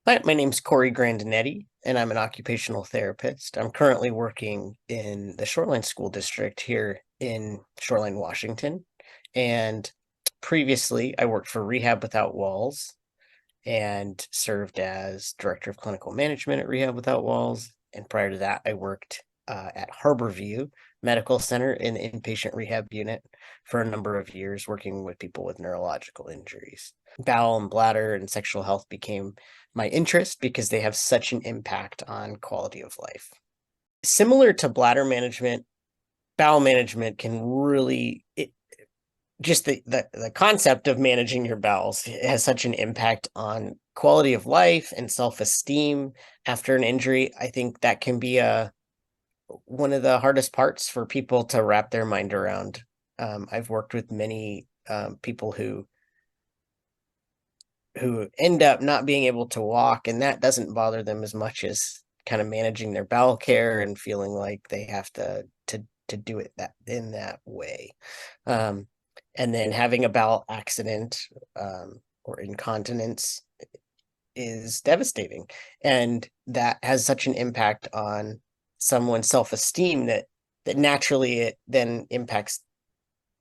Hi, my name's Cory Grandinetti, and I'm an occupational therapist. I'm currently working in the Shoreline School District here in Shoreline, Washington. And previously, I worked for Rehab Without Walls and served as Director of Clinical Management at Rehab Without Walls. And prior to that, I worked at Harborview Medical Center in the inpatient rehab unit for a number of years, working with people with neurological injuries. Bowel and bladder and sexual health became my interest because they have such an impact on quality of life. Similar to bladder management, bowel management can really just the concept of managing your bowels has such an impact on quality of life and self-esteem after an injury. I think that can be one of the hardest parts for people to wrap their mind around. I've worked with many people who end up not being able to walk, and that doesn't bother them as much as kind of managing their bowel care and feeling like they have to do it that in that way. Um, and then having a bowel accident or incontinence is devastating, and that has such an impact on someone's self-esteem that naturally it then impacts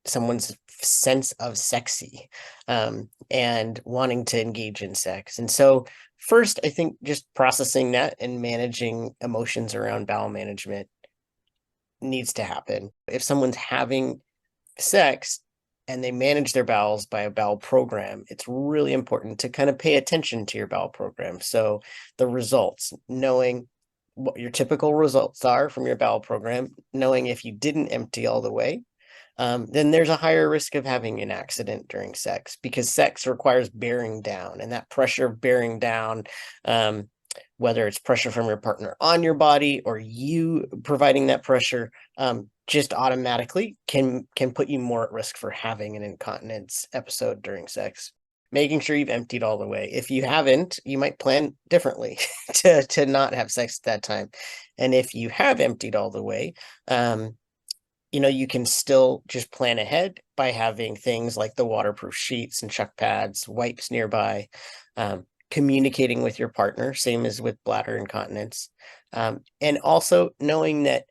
someone's sense of sexy and wanting to engage in sex. And so first, I think just processing that and managing emotions around bowel management needs to happen. If someone's having sex and they manage their bowels by a bowel program, it's really important to kind of pay attention to your bowel program. So the results, knowing what your typical results are from your bowel program, knowing if you didn't empty all the way, then there's a higher risk of having an accident during sex, because sex requires bearing down, and that pressure of bearing down, whether it's pressure from your partner on your body or you providing that pressure, just automatically can put you more at risk for having an incontinence episode during sex. Making sure you've emptied all the way. If you haven't, you might plan differently to not have sex at that time. And if you have emptied all the way, you can still just plan ahead by having things like the waterproof sheets and chuck pads, wipes nearby, communicating with your partner, same as with bladder incontinence. And also knowing that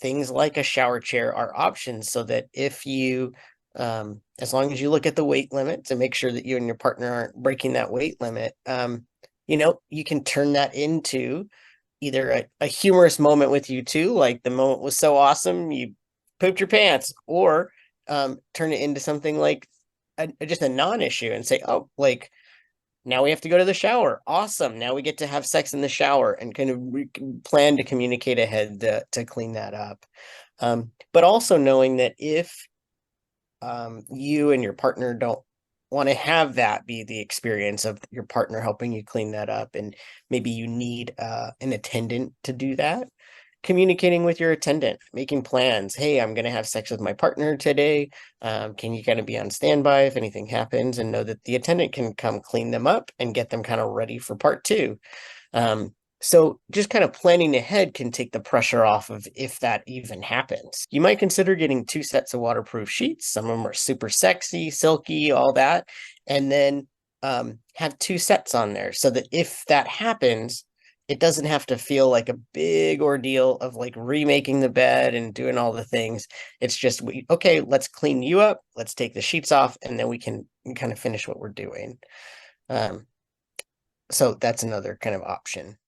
things like a shower chair are options, so that if you, as long as you look at the weight limit to make sure that you and your partner aren't breaking that weight limit, you can turn that into either a humorous moment with you two, like the moment was so awesome, you pooped your pants, or turn it into something like just a non-issue and say, oh, like, now we have to go to the shower. Awesome. Now we get to have sex in the shower, and kind of plan to communicate ahead to clean that up. But also knowing that if you and your partner don't want to have that be the experience of your partner helping you clean that up, and maybe you need an attendant to do that, communicating with your attendant, making plans. Hey, I'm going to have sex with my partner today. Can you kind of be on standby if anything happens, and know that the attendant can come clean them up and get them kind of ready for part two. So just kind of planning ahead can take the pressure off of if that even happens. You might consider getting 2 sets of waterproof sheets. Some of them are super sexy, silky, all that. And then have 2 sets on there, so that if that happens, it doesn't have to feel like a big ordeal of like remaking the bed and doing all the things. It's just, okay, let's clean you up, let's take the sheets off, and then we can kind of finish what we're doing. So that's another kind of option.